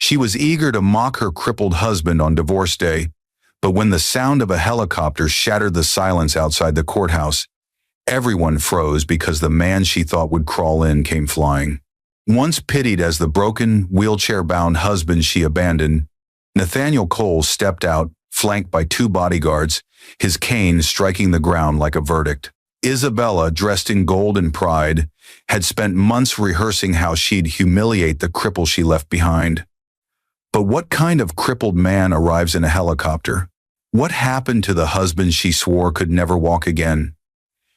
She was eager to mock her crippled husband on divorce day, but when the sound of a helicopter shattered the silence outside the courthouse, everyone froze because the man she thought would crawl in came flying. Once pitied as the broken, wheelchair-bound husband she abandoned, Nathaniel Cole stepped out, flanked by 2 bodyguards, his cane striking the ground like a verdict. Isabella, dressed in gold and pride, had spent months rehearsing how she'd humiliate the cripple she left behind. But what kind of crippled man arrives in a helicopter? What happened to the husband she swore could never walk again?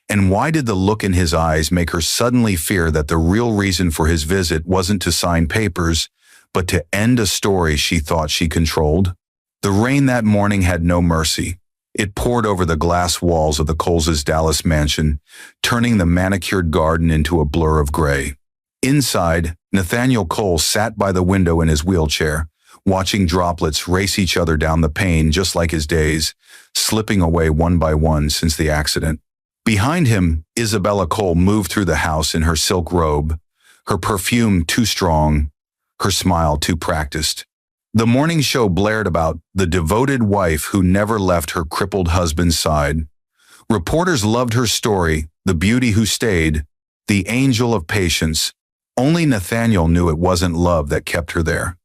And why did the look in his eyes make her suddenly fear that the real reason for his visit wasn't to sign papers, but to end a story she thought she controlled? The rain that morning had no mercy. It poured over the glass walls of the Coles' Dallas mansion, turning the manicured garden into a blur of gray. Inside, Nathaniel Cole sat by the window in his wheelchair, watching droplets race each other down the pane just like his days, slipping away one by one since the accident. Behind him, Isabella Cole moved through the house in her silk robe, her perfume too strong, her smile too practiced. The morning show blared about the devoted wife who never left her crippled husband's side. Reporters loved her story, the beauty who stayed, the angel of patience. Only Nathaniel knew it wasn't love that kept her there.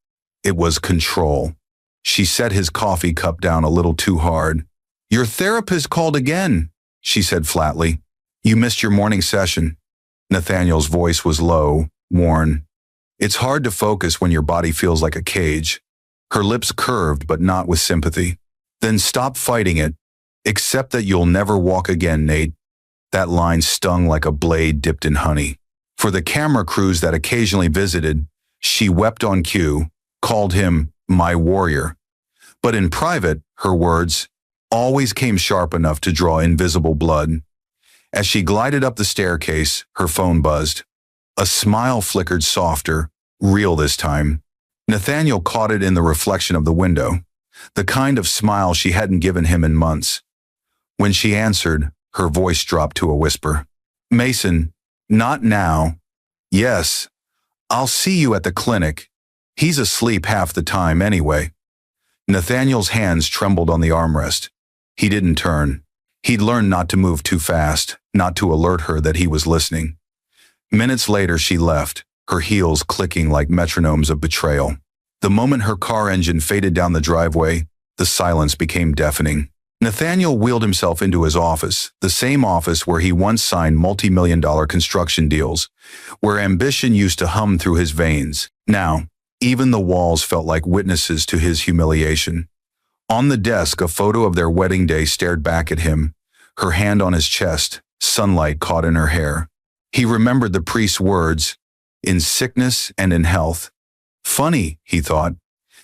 It was control. She set his coffee cup down a little too hard. "Your therapist called again," she said flatly. "You missed your morning session." Nathaniel's voice was low, worn. It's hard to focus when your body feels like a cage. Her lips curved, but not with sympathy. "Then stop fighting it. Accept that you'll never walk again, Nate." That line stung like a blade dipped in honey. For the camera crews that occasionally visited, she wept on cue, called him my warrior. But in private, her words always came sharp enough to draw invisible blood. As she glided up the staircase, her phone buzzed. A smile flickered softer, real this time. Nathaniel caught it in the reflection of the window, the kind of smile she hadn't given him in months. When she answered, her voice dropped to a whisper. "Mason, not now. Yes, I'll see you at the clinic. He's asleep half the time anyway." Nathaniel's hands trembled on the armrest. He didn't turn. He'd learned not to move too fast, not to alert her that he was listening. Minutes later she left, her heels clicking like metronomes of betrayal. The moment her car engine faded down the driveway, the silence became deafening. Nathaniel wheeled himself into his office, the same office where he once signed multi-million-dollar construction deals, where ambition used to hum through his veins. Now, even the walls felt like witnesses to his humiliation. On the desk, a photo of their wedding day stared back at him, her hand on his chest, sunlight caught in her hair. He remembered the priest's words, "In sickness and in health." Funny, he thought.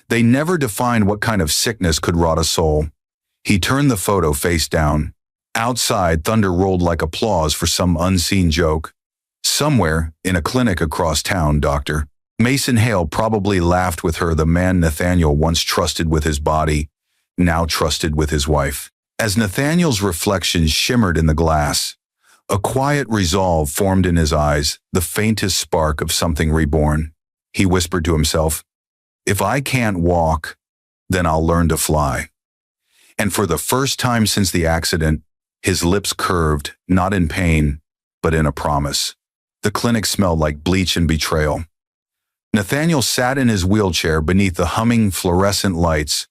They never defined what kind of sickness could rot a soul. He turned the photo face down. Outside, thunder rolled like applause for some unseen joke. Somewhere, in a clinic across town, Dr. Mason Hale probably laughed with her, the man Nathaniel once trusted with his body, now trusted with his wife. As Nathaniel's reflection shimmered in the glass, a quiet resolve formed in his eyes, the faintest spark of something reborn. He whispered to himself, "If I can't walk, then I'll learn to fly." And for the first time since the accident, his lips curved, not in pain, but in a promise. The clinic smelled like bleach and betrayal. Nathaniel sat in his wheelchair beneath the humming fluorescent lights,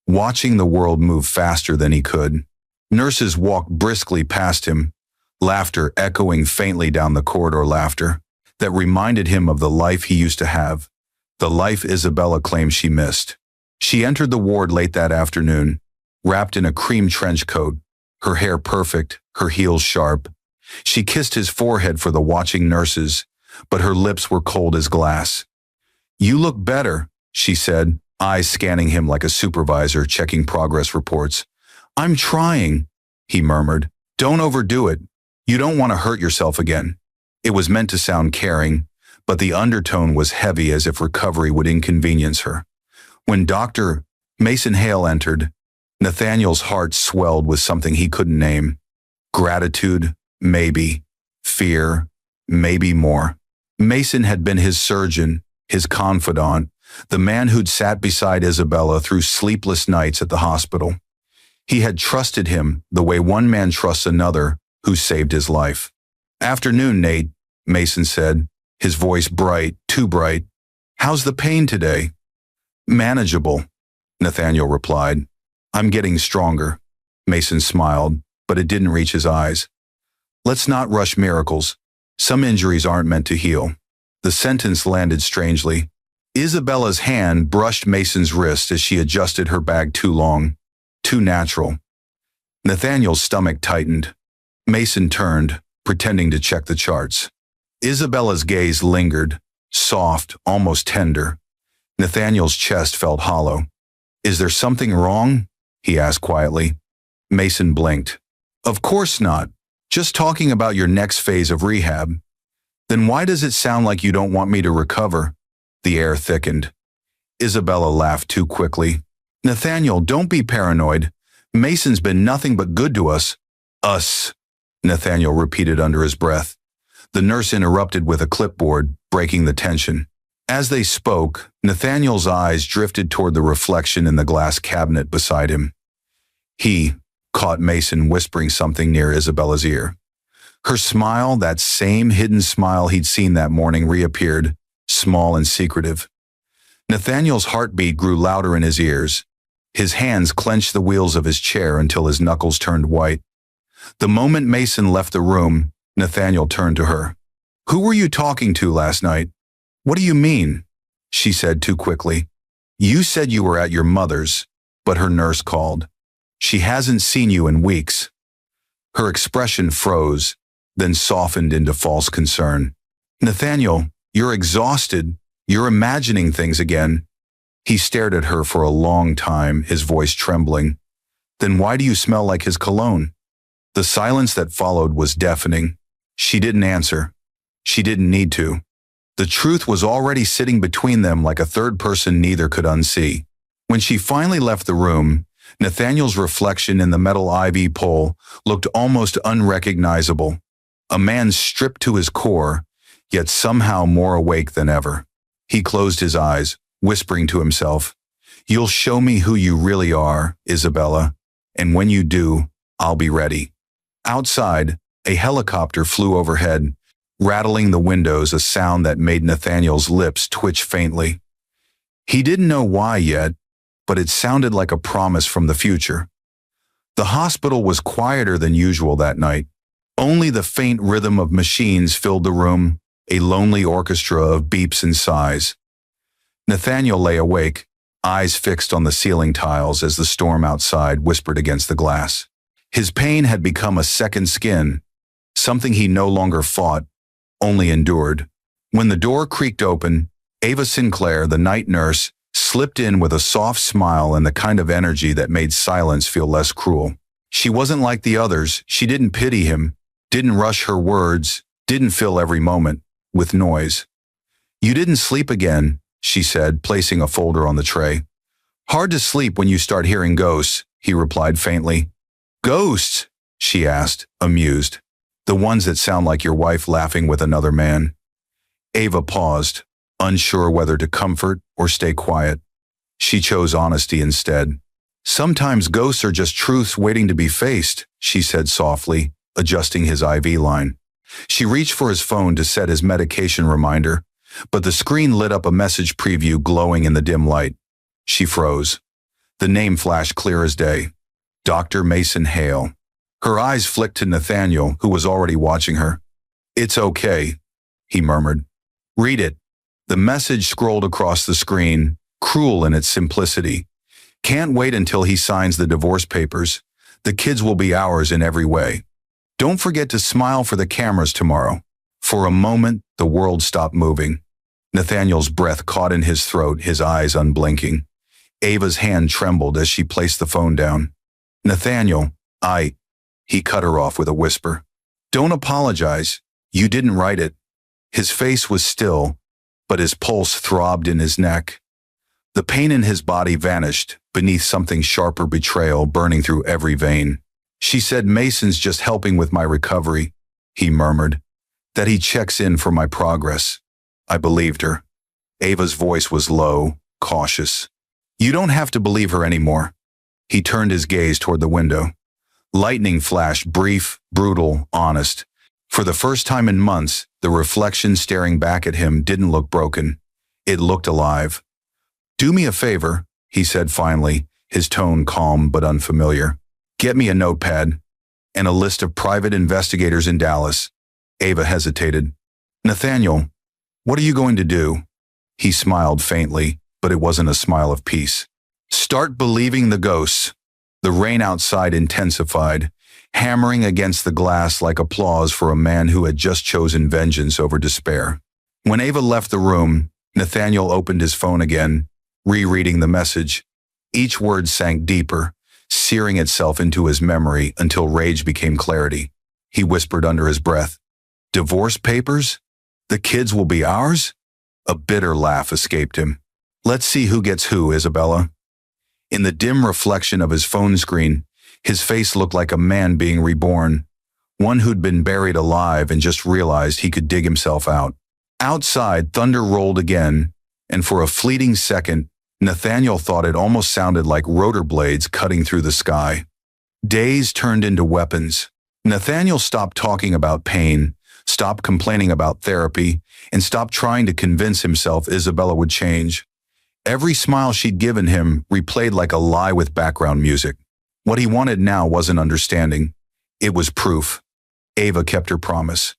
watching the world move faster than he could. Nurses walked briskly past him, laughter echoing faintly down the corridor, laughter that reminded him of the life he used to have, the life Isabella claimed she missed. She entered the ward late that afternoon, wrapped in a cream trench coat, her hair perfect, her heels sharp. She kissed his forehead for the watching nurses, but her lips were cold as glass. "You look better," she said, eyes scanning him like a supervisor checking progress reports. "I'm trying," he murmured. "Don't overdo it. You don't want to hurt yourself again." It was meant to sound caring, but the undertone was heavy, as if recovery would inconvenience her. When Dr. Mason Hale entered, Nathaniel's heart swelled with something he couldn't name. Gratitude, maybe. Fear, maybe more. Mason had been his surgeon, his confidant, the man who'd sat beside Isabella through sleepless nights at the hospital. He had trusted him the way one man trusts another who saved his life. "Afternoon, Nate," Mason said, his voice bright, too bright. "How's the pain today?" "Manageable," Nathaniel replied. "I'm getting stronger." Mason smiled, but it didn't reach his eyes. "Let's not rush miracles. Some injuries aren't meant to heal." The sentence landed strangely. Isabella's hand brushed Mason's wrist as she adjusted her bag too long, too natural. Nathaniel's stomach tightened. Mason turned, pretending to check the charts. Isabella's gaze lingered, soft, almost tender. Nathaniel's chest felt hollow. "Is there something wrong?" he asked quietly. Mason blinked. "Of course not. Just talking about your next phase of rehab." "Then why does it sound like you don't want me to recover?" The air thickened. Isabella laughed too quickly. "Nathaniel, don't be paranoid. Mason's been nothing but good to us." "Us," Nathaniel repeated under his breath. The nurse interrupted with a clipboard, breaking the tension. As they spoke, Nathaniel's eyes drifted toward the reflection in the glass cabinet beside him. He caught Mason whispering something near Isabella's ear. Her smile, that same hidden smile he'd seen that morning, reappeared, small and secretive. Nathaniel's heartbeat grew louder in his ears. His hands clenched the wheels of his chair until his knuckles turned white. The moment Mason left the room, Nathaniel turned to her. "Who were you talking to last night?" "What do you mean?" she said too quickly. "You said you were at your mother's, but her nurse called. She hasn't seen you in weeks." Her expression froze, then softened into false concern. "Nathaniel, you're exhausted. You're imagining things again." He stared at her for a long time, his voice trembling. "Then why do you smell like his cologne?" The silence that followed was deafening. She didn't answer. She didn't need to. The truth was already sitting between them like a third person neither could unsee. When she finally left the room, Nathaniel's reflection in the metal IV pole looked almost unrecognizable. A man stripped to his core, yet somehow more awake than ever. He closed his eyes, whispering to himself, "You'll show me who you really are, Isabella, and when you do, I'll be ready." Outside, a helicopter flew overhead, rattling the windows, a sound that made Nathaniel's lips twitch faintly. He didn't know why yet, but it sounded like a promise from the future. The hospital was quieter than usual that night. Only the faint rhythm of machines filled the room, a lonely orchestra of beeps and sighs. Nathaniel lay awake, eyes fixed on the ceiling tiles as the storm outside whispered against the glass. His pain had become a second skin, something he no longer fought, only endured. When the door creaked open, Ava Sinclair, the night nurse, slipped in with a soft smile and the kind of energy that made silence feel less cruel. She wasn't like the others. She didn't pity him, didn't rush her words, didn't fill every moment with noise. "You didn't sleep again," she said, placing a folder on the tray. "Hard to sleep when you start hearing ghosts," he replied faintly. "Ghosts?" she asked, amused. "The ones that sound like your wife laughing with another man." Ava paused, unsure whether to comfort or stay quiet. She chose honesty instead. "Sometimes ghosts are just truths waiting to be faced," she said softly, adjusting his IV line. She reached for his phone to set his medication reminder, but the screen lit up a message preview glowing in the dim light. She froze. The name flashed clear as day. Dr. Mason Hale. Her eyes flicked to Nathaniel, who was already watching her. "It's okay," he murmured. "Read it." The message scrolled across the screen, cruel in its simplicity. "Can't wait until he signs the divorce papers. The kids will be ours in every way. Don't forget to smile for the cameras tomorrow." For a moment, the world stopped moving. Nathaniel's breath caught in his throat, his eyes unblinking. Ava's hand trembled as she placed the phone down. "Nathaniel, He cut her off with a whisper. "Don't apologize. You didn't write it." His face was still, but his pulse throbbed in his neck. The pain in his body vanished beneath something sharper, betrayal burning through every vein. "She said Mason's just helping with my recovery," he murmured. "That he checks in for my progress." I believed her. Ava's voice was low, cautious. You don't have to believe her anymore. He turned his gaze toward the window. Lightning flashed, brief, brutal, honest. For the first time in months, the reflection staring back at him didn't look broken. It looked alive. "Do me a favor," he said finally, his tone calm but unfamiliar. "Get me a notepad and a list of private investigators in Dallas." Ava hesitated. "Nathaniel, what are you going to do?" He smiled faintly, but it wasn't a smile of peace. "Start believing the ghosts." The rain outside intensified, hammering against the glass like applause for a man who had just chosen vengeance over despair. When Ava left the room, Nathaniel opened his phone again, rereading the message. Each word sank deeper, searing itself into his memory until rage became clarity. He whispered under his breath, "Divorce papers? The kids will be ours?" A bitter laugh escaped him. "Let's see who gets who, Isabella." In the dim reflection of his phone screen, his face looked like a man being reborn, one who'd been buried alive and just realized he could dig himself out. Outside, thunder rolled again, and for a fleeting second, Nathaniel thought it almost sounded like rotor blades cutting through the sky. Days turned into weapons. Nathaniel stopped talking about pain, stopped complaining about therapy, and stopped trying to convince himself Isabella would change. Every smile she'd given him replayed like a lie with background music. What he wanted now wasn't understanding. It was proof. Ava kept her promise.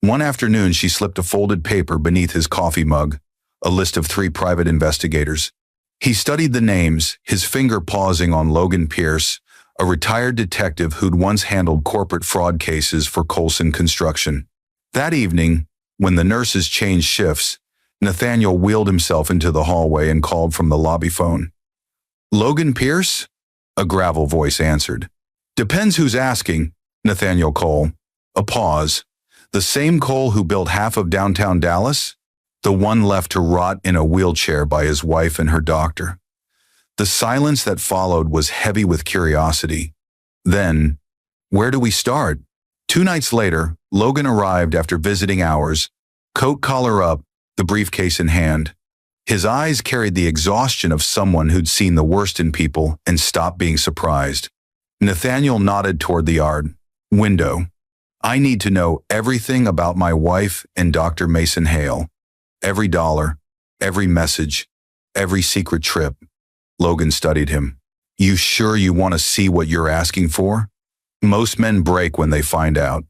One afternoon, she slipped a folded paper beneath his coffee mug, a list of 3 private investigators. He studied the names, his finger pausing on Logan Pierce, a retired detective who'd once handled corporate fraud cases for Colson Construction. That evening, when the nurses changed shifts, Nathaniel wheeled himself into the hallway and called from the lobby phone. "Logan Pierce?" A gravel voice answered. "Depends who's asking," Nathaniel Cole. A pause. "The same Cole who built half of downtown Dallas? The one left to rot in a wheelchair by his wife and her doctor?" The silence that followed was heavy with curiosity. Then, "Where do we start?" 2 nights later, Logan arrived after visiting hours, coat collar up, the briefcase in hand. His eyes carried the exhaustion of someone who'd seen the worst in people and stopped being surprised. Nathaniel nodded toward the yard. "Window. I need to know everything about my wife and Dr. Mason Hale. Every dollar, every message, every secret trip." Logan studied him. "You sure you want to see what you're asking for? Most men break when they find out."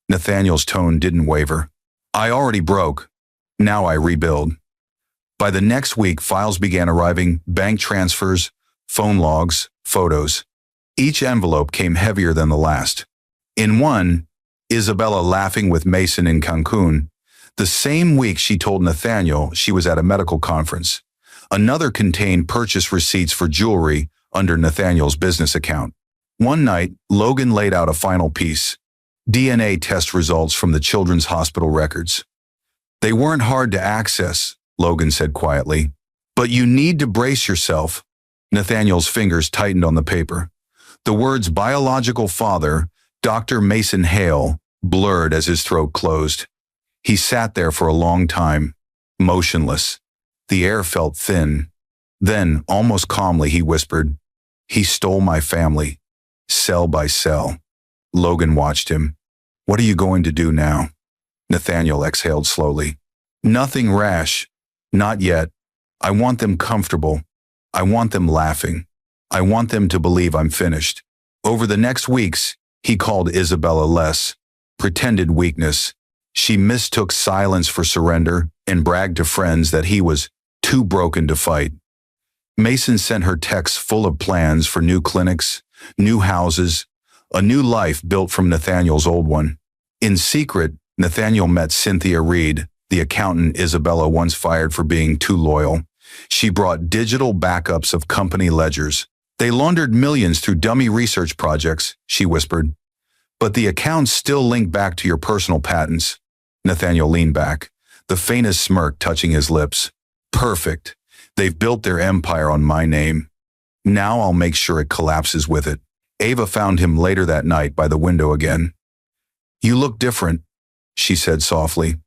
Nathaniel's tone didn't waver. "I already broke. Now I rebuild." By the next week, files began arriving, bank transfers, phone logs, photos. Each envelope came heavier than the last. In one, Isabella laughing with Mason in Cancun. The same week she told Nathaniel she was at a medical conference. Another contained purchase receipts for jewelry under Nathaniel's business account. One night, Logan laid out a final piece. DNA test results from the children's hospital records. "They weren't hard to access," Logan said quietly. "But you need to brace yourself." Nathaniel's fingers tightened on the paper. The words biological father, Dr. Mason Hale, blurred as his throat closed. He sat there for a long time, motionless. The air felt thin. Then, almost calmly, he whispered, "He stole my family, cell by cell." Logan watched him. "What are you going to do now?" Nathaniel exhaled slowly. "Nothing rash. Not yet. I want them comfortable. I want them laughing. I want them to believe I'm finished." Over the next weeks, he called Isabella less, pretended weakness. She mistook silence for surrender and bragged to friends that he was too broken to fight. Mason sent her texts full of plans for new clinics, new houses, a new life built from Nathaniel's old one. In secret, Nathaniel met Cynthia Reed, the accountant Isabella once fired for being too loyal. She brought digital backups of company ledgers. "They laundered millions through dummy research projects," she whispered. "But the accounts still link back to your personal patents." Nathaniel leaned back, the faintest smirk touching his lips. "Perfect. They've built their empire on my name. Now I'll make sure it collapses with it." Ava found him later that night by the window again. "You look different," she said softly.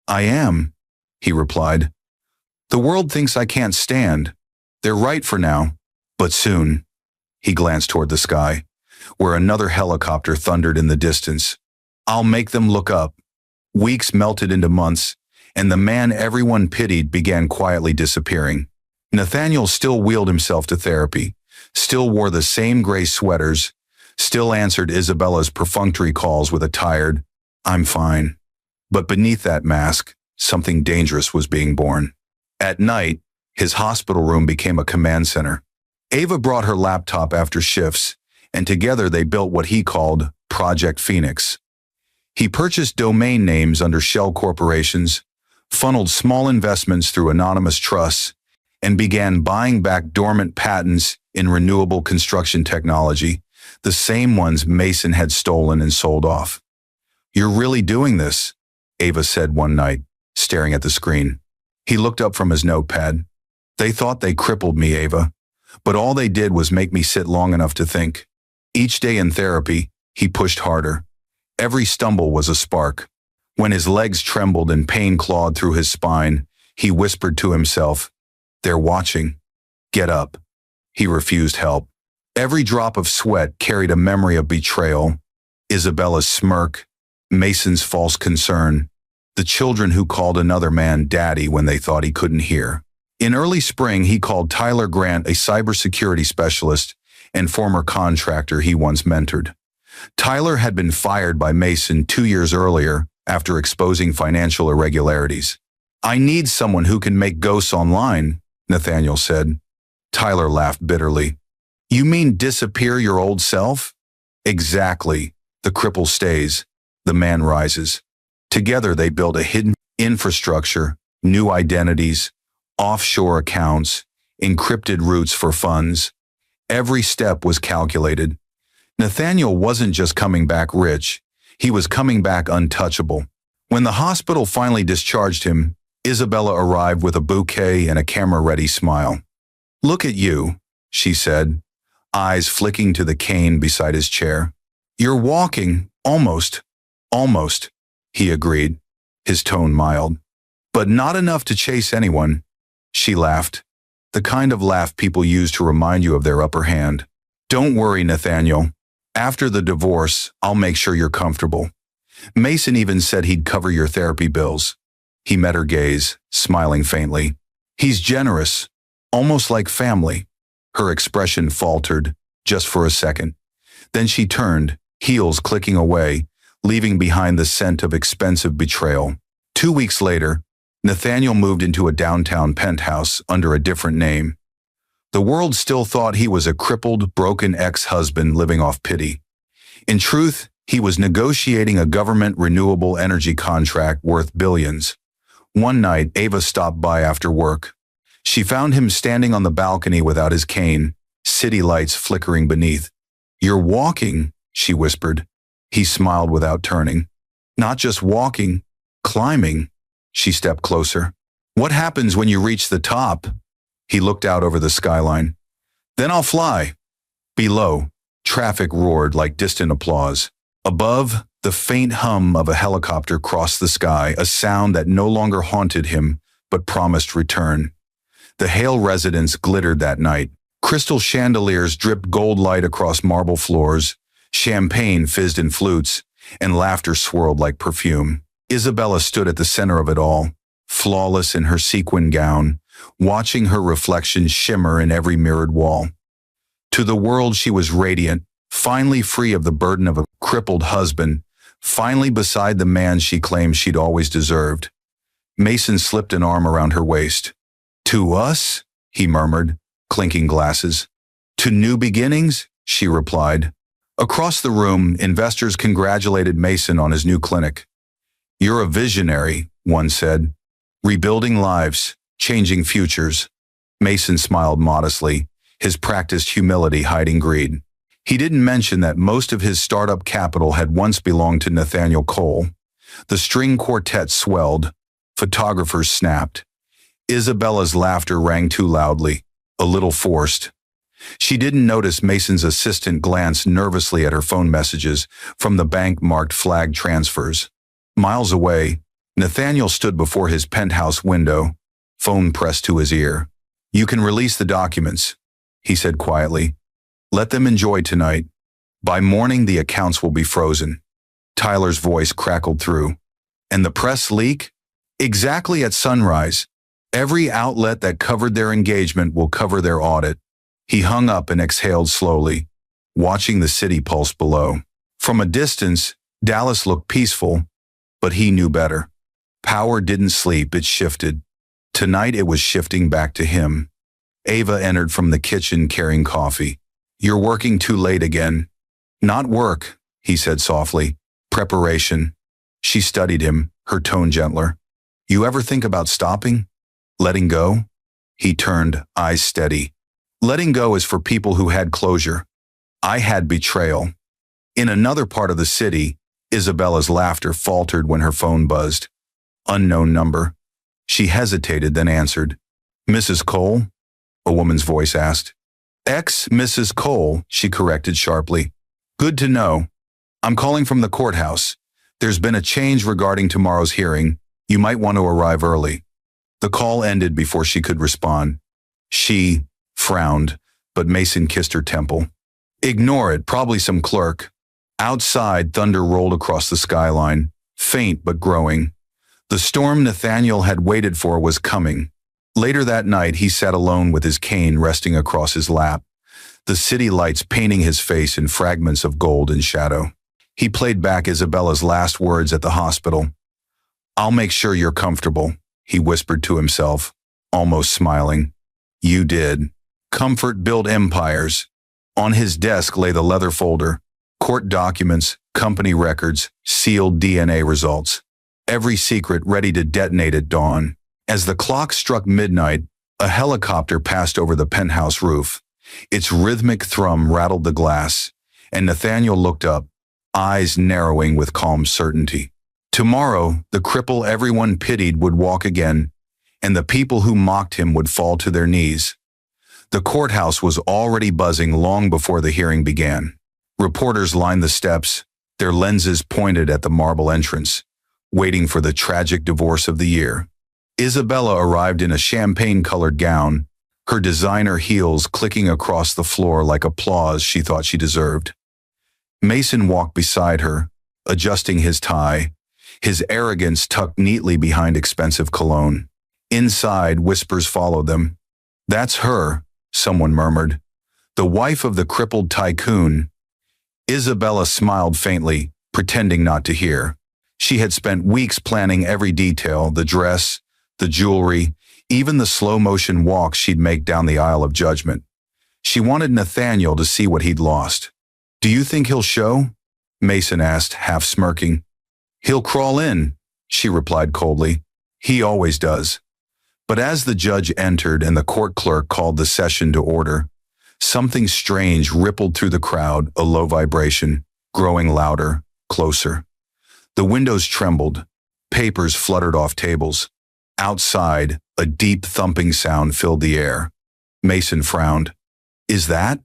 "I am," he replied. The world thinks I can't stand. They're right for now. But soon, he glanced toward the sky, where another helicopter thundered in the distance. I'll make them look up. Weeks melted into months, and the man everyone pitied began quietly disappearing. Nathaniel still wheeled himself to therapy, still wore the same gray sweaters, still answered Isabella's perfunctory calls with a tired, "I'm fine." But beneath that mask, something dangerous was being born. At night, his hospital room became a command center. Ava brought her laptop after shifts, and together they built what he called Project Phoenix. He purchased domain names under shell corporations, funneled small investments through anonymous trusts, and began buying back dormant patents in renewable construction technology, the same ones Mason had stolen and sold off. "You're really doing this," Ava said one night, staring at the screen. He looked up from his notepad. "They thought they crippled me, Ava, but all they did was make me sit long enough to think." Each day in therapy, he pushed harder. Every stumble was a spark. When his legs trembled and pain clawed through his spine, he whispered to himself, "They're watching. Get up." He refused help. Every drop of sweat carried a memory of betrayal, Isabella's smirk, Mason's false concern, the children who called another man daddy when they thought he couldn't hear. In early spring, he called Tyler Grant, a cybersecurity specialist and former contractor he once mentored. Tyler had been fired by Mason 2 years earlier after exposing financial irregularities. "I need someone who can make ghosts online," Nathaniel said. Tyler laughed bitterly. "You mean disappear your old self?" "Exactly. The cripple stays. The man rises." Together they built a hidden infrastructure, new identities, offshore accounts, encrypted routes for funds. Every step was calculated. Nathaniel wasn't just coming back rich, he was coming back untouchable. When the hospital finally discharged him, Isabella arrived with a bouquet and a camera-ready smile. "Look at you," she said, eyes flicking to the cane beside his chair. "You're walking, almost." "Almost," he agreed, his tone mild. "But not enough to chase anyone." She laughed, the kind of laugh people use to remind you of their upper hand. "Don't worry, Nathaniel. After the divorce, I'll make sure you're comfortable. Mason even said he'd cover your therapy bills." He met her gaze, smiling faintly. "He's generous, almost like family." Her expression faltered, just for a second. Then she turned, heels clicking away, leaving behind the scent of expensive betrayal. 2 weeks later, Nathaniel moved into a downtown penthouse under a different name. The world still thought he was a crippled, broken ex-husband living off pity. In truth, he was negotiating a government renewable energy contract worth billions. One night, Ava stopped by after work. She found him standing on the balcony without his cane, city lights flickering beneath. "You're walking," she whispered. He smiled without turning. "Not just walking, climbing." She stepped closer. "What happens when you reach the top?" He looked out over the skyline. "Then I'll fly." Below, traffic roared like distant applause. Above, the faint hum of a helicopter crossed the sky, a sound that no longer haunted him, but promised return. The Hale residence glittered that night. Crystal chandeliers dripped gold light across marble floors, champagne fizzed in flutes, and laughter swirled like perfume. Isabella stood at the center of it all, flawless in her sequin gown, watching her reflection shimmer in every mirrored wall. To the world she was radiant, finally free of the burden of a crippled husband, finally beside the man she claimed she'd always deserved. Mason slipped an arm around her waist. "To us?" he murmured, clinking glasses. "To new beginnings?" she replied. Across the room, investors congratulated Mason on his new clinic. "You're a visionary," one said. "Rebuilding lives, changing futures." Mason smiled modestly, his practiced humility hiding greed. He didn't mention that most of his startup capital had once belonged to Nathaniel Cole. The string quartet swelled. Photographers snapped. Isabella's laughter rang too loudly, a little forced. She didn't notice Mason's assistant glance nervously at her phone messages from the bank marked flag transfers. Miles away, Nathaniel stood before his penthouse window, phone pressed to his ear. "You can release the documents," he said quietly. "Let them enjoy tonight. By morning, the accounts will be frozen." Tyler's voice crackled through. "And the press leak? Exactly at sunrise. Every outlet that covered their engagement will cover their audit." He hung up and exhaled slowly, watching the city pulse below. From a distance, Dallas looked peaceful, but he knew better. Power didn't sleep, it shifted. Tonight it was shifting back to him. Ava entered from the kitchen carrying coffee. "You're working too late again." "Not work," he said softly. "Preparation." She studied him, her tone gentler. "You ever think about stopping? Letting go?" He turned, eyes steady. "Letting go is for people who had closure. I had betrayal." In another part of the city, Isabella's laughter faltered when her phone buzzed. Unknown number. She hesitated, then answered. "Mrs. Cole?" a woman's voice asked. "Ex-Mrs. Cole," she corrected sharply. "Good to know. I'm calling from the courthouse. There's been a change regarding tomorrow's hearing. You might want to arrive early." The call ended before she could respond. She frowned, but Mason kissed her temple. "Ignore it, probably some clerk." Outside, thunder rolled across the skyline, faint but growing. The storm Nathaniel had waited for was coming. Later that night, he sat alone with his cane resting across his lap, the city lights painting his face in fragments of gold and shadow. He played back Isabella's last words at the hospital. "I'll make sure you're comfortable," he whispered to himself, almost smiling. "You did. Comfort built empires." On his desk lay the leather folder, court documents, company records, sealed DNA results. Every secret ready to detonate at dawn. As the clock struck midnight, a helicopter passed over the penthouse roof. Its rhythmic thrum rattled the glass, and Nathaniel looked up, eyes narrowing with calm certainty. Tomorrow, the cripple everyone pitied would walk again, and the people who mocked him would fall to their knees. The courthouse was already buzzing long before the hearing began. Reporters lined the steps, their lenses pointed at the marble entrance, waiting for the tragic divorce of the year. Isabella arrived in a champagne-colored gown, her designer heels clicking across the floor like applause she thought she deserved. Mason walked beside her, adjusting his tie, his arrogance tucked neatly behind expensive cologne. Inside, whispers followed them. "That's her," someone murmured. "The wife of the crippled tycoon." Isabella smiled faintly, pretending not to hear. She had spent weeks planning every detail, the dress, the jewelry, even the slow-motion walks she'd make down the aisle of judgment. She wanted Nathaniel to see what he'd lost. "Do you think he'll show?" Mason asked, half smirking. "He'll crawl in," she replied coldly. "He always does." But as the judge entered and the court clerk called the session to order, something strange rippled through the crowd, a low vibration, growing louder, closer. The windows trembled, papers fluttered off tables. Outside, a deep thumping sound filled the air. Mason frowned. "Is that?"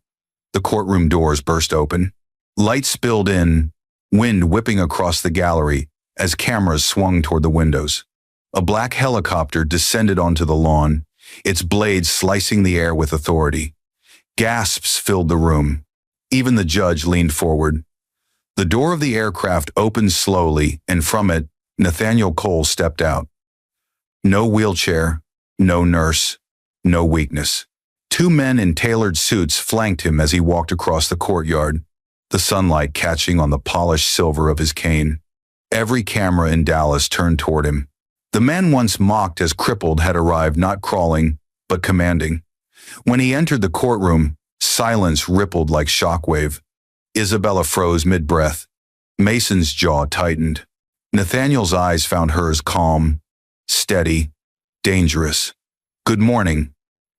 The courtroom doors burst open. Light spilled in, wind whipping across the gallery as cameras swung toward the windows. A black helicopter descended onto the lawn, its blades slicing the air with authority. Gasps filled the room. Even the judge leaned forward. The door of the aircraft opened slowly, and from it, Nathaniel Cole stepped out. No wheelchair, no nurse, no weakness. Two men in tailored suits flanked him as he walked across the courtyard, the sunlight catching on the polished silver of his cane. Every camera in Dallas turned toward him. The man once mocked as Crippled had arrived not crawling, but commanding. When he entered the courtroom, silence rippled like shockwave. Isabella froze mid-breath. Mason's jaw tightened. Nathaniel's eyes found hers calm, steady, dangerous. "Good morning,"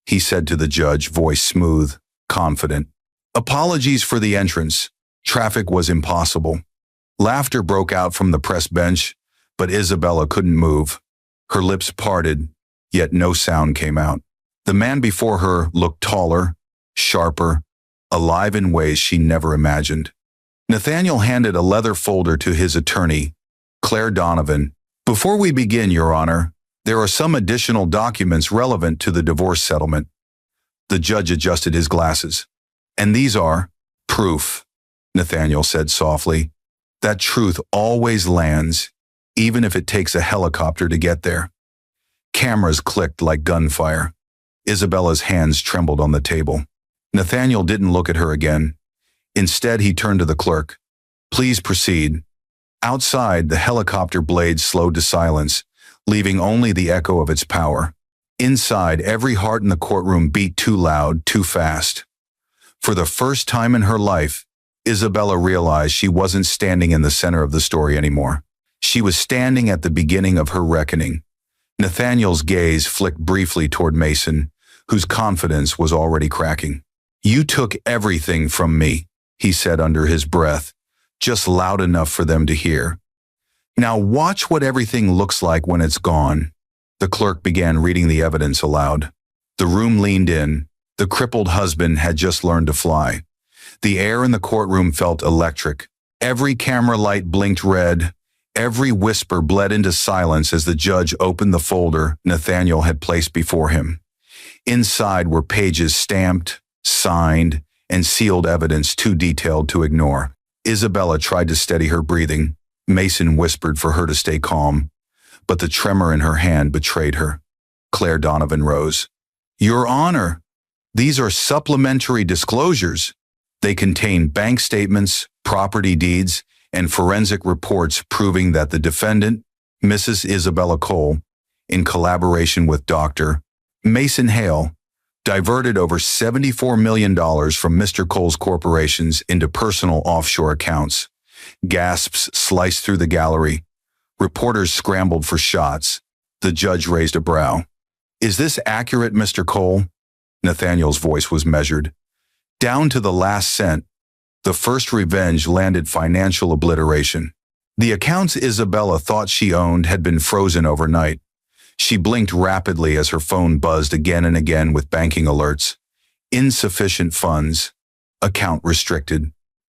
he said to the judge, voice smooth, confident. "Apologies for the entrance. Traffic was impossible." Laughter broke out from the press bench, but Isabella couldn't move. Her lips parted, yet no sound came out. The man before her looked taller, sharper, alive in ways she never imagined. Nathaniel handed a leather folder to his attorney, Claire Donovan. "Before we begin, Your Honor, There are some additional documents relevant to the divorce settlement. The judge adjusted his glasses. And these are proof, Nathaniel said softly. That truth always lands, even if it takes a helicopter to get there. Cameras clicked like gunfire. Isabella's hands trembled on the table. Nathaniel didn't look at her again. Instead, he turned to the clerk. Please proceed. Outside, the helicopter blades slowed to silence, leaving only the echo of its power. Inside, every heart in the courtroom beat too loud, too fast. For the first time in her life, Isabella realized she wasn't standing in the center of the story anymore. She was standing at the beginning of her reckoning. Nathaniel's gaze flicked briefly toward Mason, whose confidence was already cracking. You took everything from me, he said under his breath, just loud enough for them to hear. Now watch what everything looks like when it's gone. The clerk began reading the evidence aloud. The room leaned in. The crippled husband had just learned to fly. The air in the courtroom felt electric. Every camera light blinked red. Every whisper bled into silence as the judge opened the folder Nathaniel had placed before him. Inside were pages stamped, signed, and sealed evidence too detailed to ignore. Isabella tried to steady her breathing. Mason whispered for her to stay calm, but the tremor in her hand betrayed her. Claire Donovan rose. Your Honor, these are supplementary disclosures. They contain bank statements, property deeds, and forensic reports proving that the defendant, Mrs. Isabella Cole, in collaboration with Dr. Mason Hale, diverted over $74 million from Mr. Cole's corporations into personal offshore accounts. Gasps sliced through the gallery. Reporters scrambled for shots. The judge raised a brow. Is this accurate, Mr. Cole? Nathaniel's voice was measured. Down to the last cent. The first revenge landed financial obliteration. The accounts Isabella thought she owned had been frozen overnight. She blinked rapidly as her phone buzzed again and again with banking alerts. Insufficient funds. Account restricted.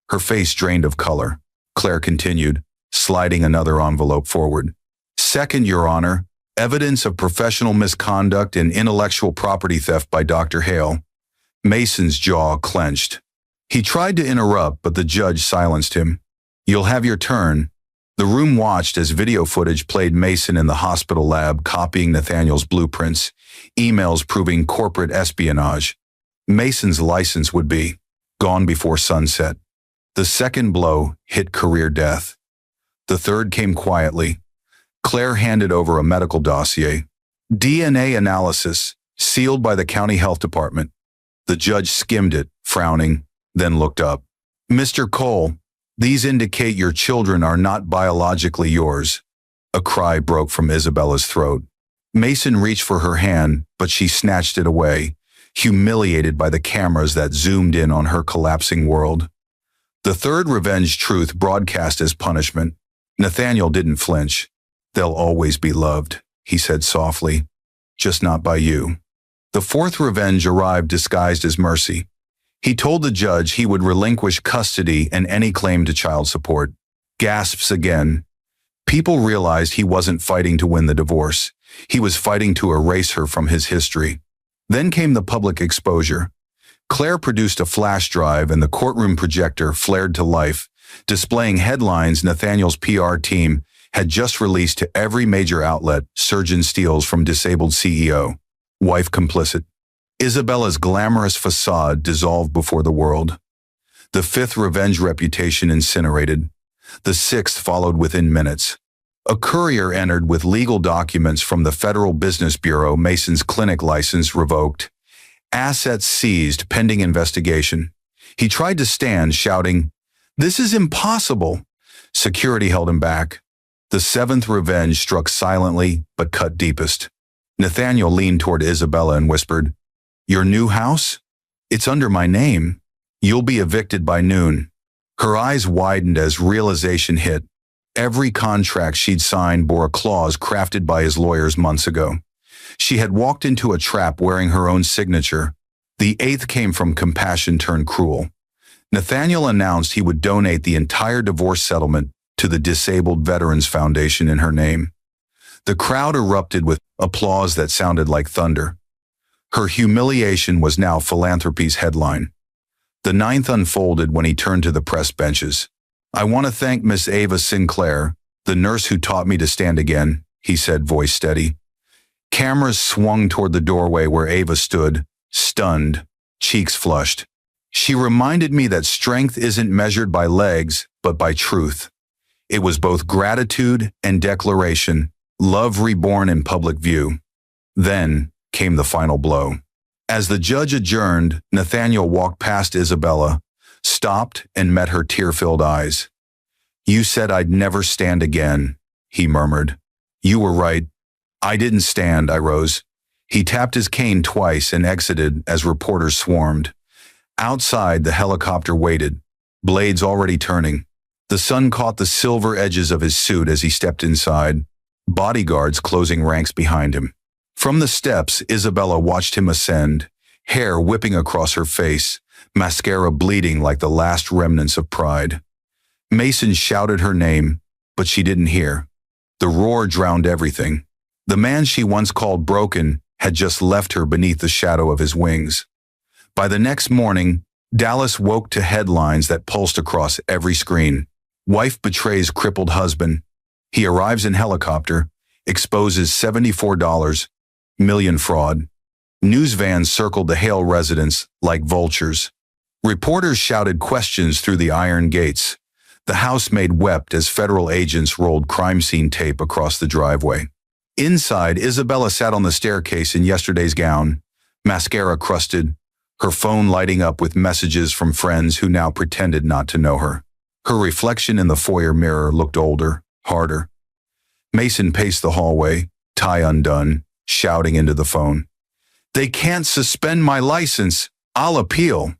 Her face drained of color. Claire continued, sliding another envelope forward. Second, Your Honor, evidence of professional misconduct and intellectual property theft by Dr. Hale. Mason's jaw clenched. He tried to interrupt, but the judge silenced him. You'll have your turn. The room watched as video footage played Mason in the hospital lab copying Nathaniel's blueprints, emails proving corporate espionage. Mason's license would be gone before sunset. The second blow hit career death. The third came quietly. Claire handed over a medical dossier. DNA analysis, sealed by the county health department. The judge skimmed it, frowning, then looked up. Mr. Cole, these indicate your children are not biologically yours. A cry broke from Isabella's throat. Mason reached for her hand, but she snatched it away, humiliated by the cameras that zoomed in on her collapsing world. The third revenge truth broadcast as punishment. Nathaniel didn't flinch. They'll always be loved, he said softly, just not by you. The fourth revenge arrived disguised as mercy. He told the judge he would relinquish custody and any claim to child support. Gasps again. People realized he wasn't fighting to win the divorce. He was fighting to erase her from his history. Then came the public exposure. Claire produced a flash drive and the courtroom projector flared to life, displaying headlines Nathaniel's PR team had just released to every major outlet. Surgeon steals from disabled CEO. Wife complicit. Isabella's glamorous facade dissolved before the world. The fifth revenge reputation incinerated. The sixth followed within minutes. A courier entered with legal documents from the Federal Business Bureau. Mason's clinic license revoked. Assets seized pending investigation. He tried to stand, shouting, "This is impossible!" Security held him back. The seventh revenge struck silently but cut deepest. Nathaniel leaned toward Isabella and whispered, "Your new house? It's under my name. You'll be evicted by noon." Her eyes widened as realization hit. Every contract she'd signed bore a clause crafted by his lawyers months ago. She had walked into a trap wearing her own signature. The eighth came from compassion turned cruel. Nathaniel announced he would donate the entire divorce settlement to the Disabled Veterans Foundation in her name. The crowd erupted with applause that sounded like thunder. Her humiliation was now philanthropy's headline. The ninth unfolded when he turned to the press benches. "I want to thank Miss Ava Sinclair, the nurse who taught me to stand again," he said, voice steady. Cameras swung toward the doorway where Ava stood, stunned, cheeks flushed. "She reminded me that strength isn't measured by legs, but by truth." It was both gratitude and declaration, love reborn in public view. Then came the final blow. As the judge adjourned, Nathaniel walked past Isabella, stopped and met her tear-filled eyes. "You said I'd never stand again," he murmured. "You were right. I didn't stand," I rose. He tapped his cane twice and exited as reporters swarmed. Outside, the helicopter waited, blades already turning. The sun caught the silver edges of his suit as he stepped inside, bodyguards closing ranks behind him. From the steps, Isabella watched him ascend, hair whipping across her face, mascara bleeding like the last remnants of pride. Mason shouted her name, but she didn't hear. The roar drowned everything. The man she once called broken had just left her beneath the shadow of his wings. By the next morning, Dallas woke to headlines that pulsed across every screen. Wife betrays crippled husband. He arrives in helicopter, exposes $74 million fraud. News vans circled the Hale residence like vultures. Reporters shouted questions through the iron gates. The housemaid wept as federal agents rolled crime scene tape across the driveway. Inside, Isabella sat on the staircase in yesterday's gown, mascara crusted, her phone lighting up with messages from friends who now pretended not to know her. Her reflection in the foyer mirror looked older, harder. Mason paced the hallway, tie undone, shouting into the phone. "They can't suspend my license. I'll appeal."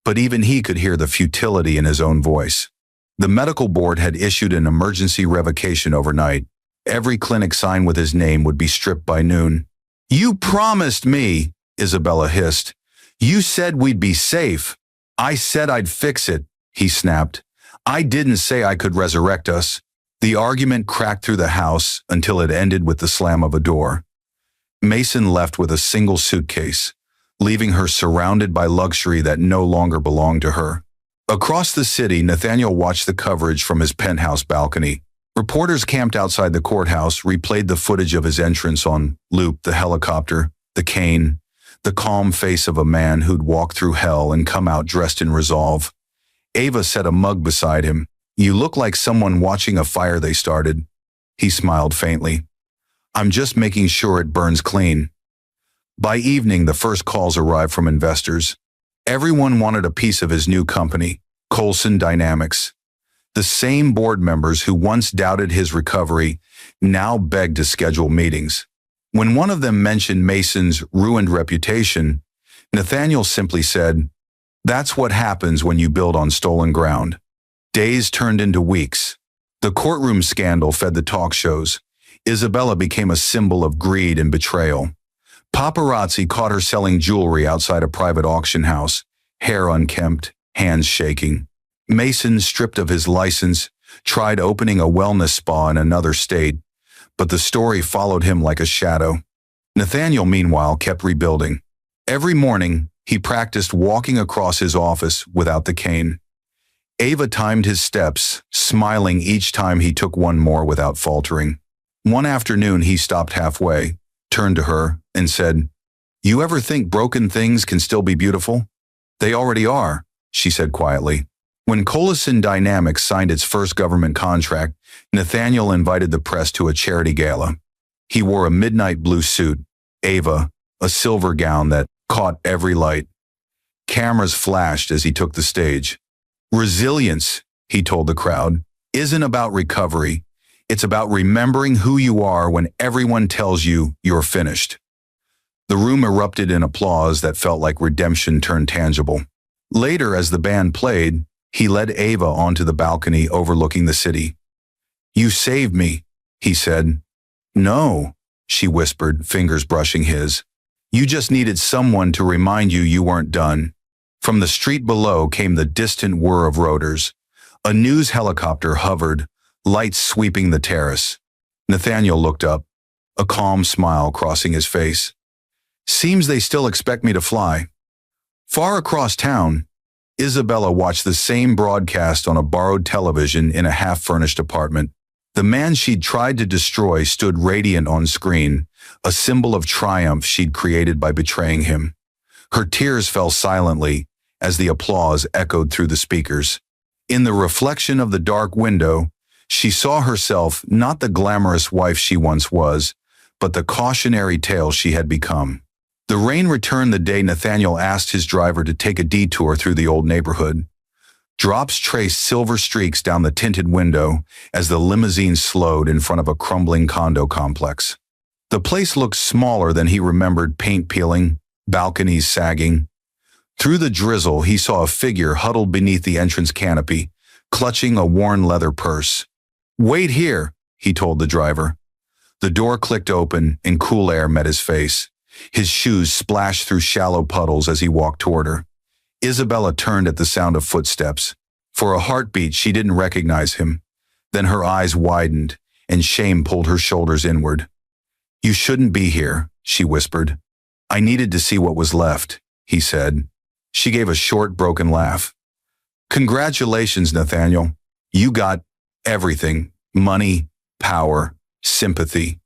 But even he could hear the futility in his own voice. The medical board had issued an emergency revocation overnight. Every clinic sign with his name would be stripped by noon. "You promised me," Isabella hissed. "You said we'd be safe." "I said I'd fix it," he snapped. "I didn't say I could resurrect us." The argument cracked through the house until it ended with the slam of a door. Mason left with a single suitcase, leaving her surrounded by luxury that no longer belonged to her. Across the city, Nathaniel watched the coverage from his penthouse balcony. Reporters camped outside the courthouse replayed the footage of his entrance on loop, the helicopter, the cane, the calm face of a man who'd walked through hell and come out dressed in resolve. Ava set a mug beside him. "You look like someone watching a fire they started." He smiled faintly. "I'm just making sure it burns clean." By evening, the first calls arrived from investors. Everyone wanted a piece of his new company, Colson Dynamics. The same board members who once doubted his recovery now begged to schedule meetings. When one of them mentioned Mason's ruined reputation, Nathaniel simply said, "That's what happens when you build on stolen ground." Days turned into weeks. The courtroom scandal fed the talk shows. Isabella became a symbol of greed and betrayal. Paparazzi caught her selling jewelry outside a private auction house, hair unkempt, hands shaking. Mason, stripped of his license, tried opening a wellness spa in another state, but the story followed him like a shadow. Nathaniel, meanwhile, kept rebuilding. Every morning, he practiced walking across his office without the cane. Ava timed his steps, smiling each time he took one more without faltering. One afternoon, he stopped halfway, turned to her, and said, "You ever think broken things can still be beautiful?" "They already are," she said quietly. When Colson Dynamics signed its first government contract, Nathaniel invited the press to a charity gala. He wore a midnight blue suit, Ava, a silver gown that caught every light. Cameras flashed as he took the stage. "Resilience," he told the crowd, "isn't about recovery. It's about remembering who you are when everyone tells you you're finished." The room erupted in applause that felt like redemption turned tangible. Later, as the band played, he led Ava onto the balcony overlooking the city. "You saved me," he said. "No," she whispered, fingers brushing his. "You just needed someone to remind you you weren't done." From the street below came the distant whir of rotors. A news helicopter hovered, lights sweeping the terrace. Nathaniel looked up. a calm smile crossing his face. Seems they still expect me to fly. Far across town, Isabella watched the same broadcast on a borrowed television in a half-furnished apartment. The man she'd tried to destroy stood radiant on screen, a symbol of triumph she'd created by betraying him. Her tears fell silently as the applause echoed through the speakers. In the reflection of the dark window, she saw herself not the glamorous wife she once was, but the cautionary tale she had become. The rain returned the day Nathaniel asked his driver to take a detour through the old neighborhood. Drops traced silver streaks down the tinted window as the limousine slowed in front of a crumbling condo complex. The place looked smaller than he remembered, paint peeling, balconies sagging. Through the drizzle, he saw a figure huddled beneath the entrance canopy, clutching a worn leather purse. "Wait here," he told the driver. The door clicked open and cool air met his face. His shoes splashed through shallow puddles as he walked toward her. Isabella turned at the sound of footsteps. For a heartbeat, she didn't recognize him. Then her eyes widened, and shame pulled her shoulders inward. "You shouldn't be here," she whispered. "I needed to see what was left," he said. She gave a short, broken laugh. "Congratulations, Nathaniel. You got everything. Money, power, sympathy.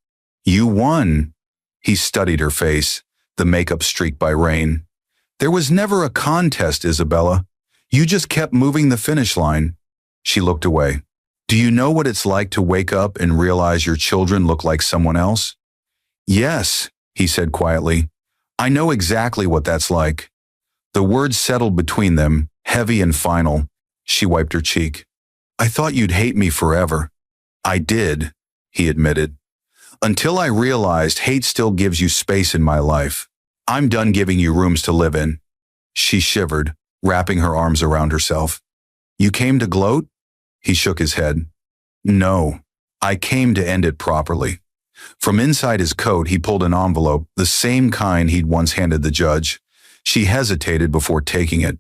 You won." He studied her face, the makeup streaked by rain. "There was never a contest, Isabella. You just kept moving the finish line." She looked away. "Do you know what it's like to wake up and realize your children look like someone else?" "Yes," he said quietly. "I know exactly what that's like." The words settled between them, heavy and final. She wiped her cheek. "I thought you'd hate me forever." "I did," he admitted. "Until I realized hate still gives you space in my life. I'm done giving you rooms to live in." She shivered, wrapping her arms around herself. "You came to gloat?" He shook his head. "No, I came to end it properly." From inside his coat, he pulled an envelope, the same kind he'd once handed the judge. She hesitated before taking it.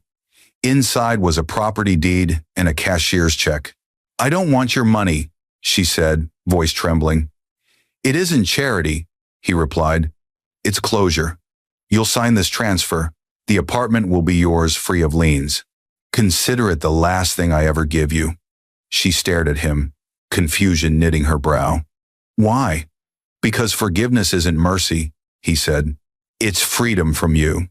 Inside was a property deed and a cashier's check. "I don't want your money," she said, voice trembling. "It isn't charity," he replied. "It's closure. You'll sign this transfer. The apartment will be yours free of liens. Consider it the last thing I ever give you." She stared at him, confusion knitting her brow. "Why?" "Because forgiveness isn't mercy," he said. "It's freedom from you."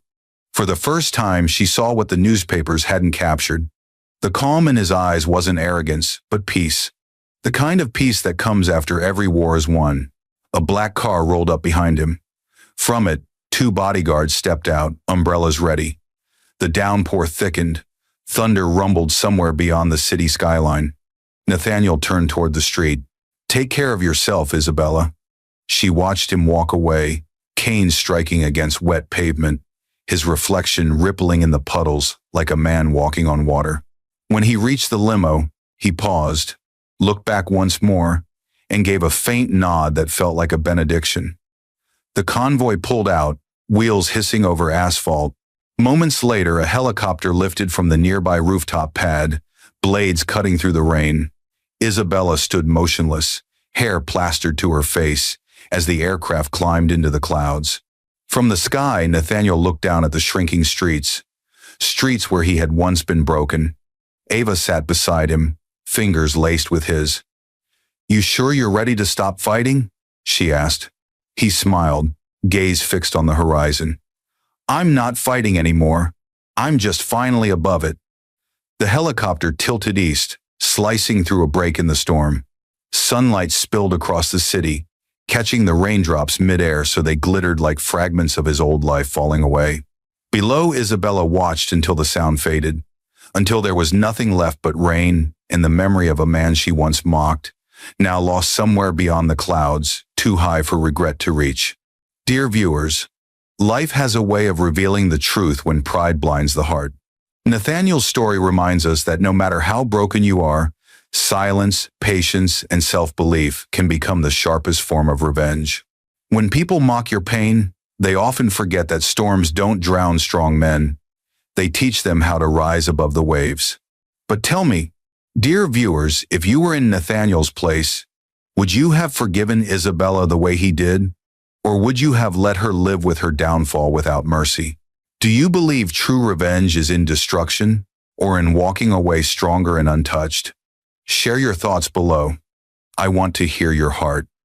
For the first time, she saw what the newspapers hadn't captured. The calm in his eyes wasn't arrogance, but peace. The kind of peace that comes after every war is won. A black car rolled up behind him. From it, 2 bodyguards stepped out, umbrellas ready. The downpour thickened. Thunder rumbled somewhere beyond the city skyline. Nathaniel turned toward the street. "Take care of yourself, Isabella." She watched him walk away, cane striking against wet pavement, his reflection rippling in the puddles like a man walking on water. When he reached the limo, he paused, looked back once more, and gave a faint nod that felt like a benediction. The convoy pulled out, wheels hissing over asphalt. Moments later, a helicopter lifted from the nearby rooftop pad, blades cutting through the rain. Isabella stood motionless, hair plastered to her face, as the aircraft climbed into the clouds. From the sky, Nathaniel looked down at the shrinking streets where he had once been broken. Ava sat beside him, fingers laced with his. "You sure you're ready to stop fighting?" she asked. He smiled, gaze fixed on the horizon. "I'm not fighting anymore. I'm just finally above it." The helicopter tilted east, slicing through a break in the storm. Sunlight spilled across the city, catching the raindrops midair so they glittered like fragments of his old life falling away. Below, Isabella watched until the sound faded, until there was nothing left but rain and the memory of a man she once mocked, now lost somewhere beyond the clouds, too high for regret to reach. Dear viewers, life has a way of revealing the truth when pride blinds the heart. Nathaniel's story reminds us that no matter how broken you are, silence, patience, and self-belief can become the sharpest form of revenge. When people mock your pain, they often forget that storms don't drown strong men. They teach them how to rise above the waves. But tell me, dear viewers, if you were in Nathaniel's place, Would you have forgiven Isabella the way he did? Or would you have let her live with her downfall without mercy? Do you believe true revenge is in destruction or in walking away stronger and untouched? Share your thoughts below. I want to hear your heart.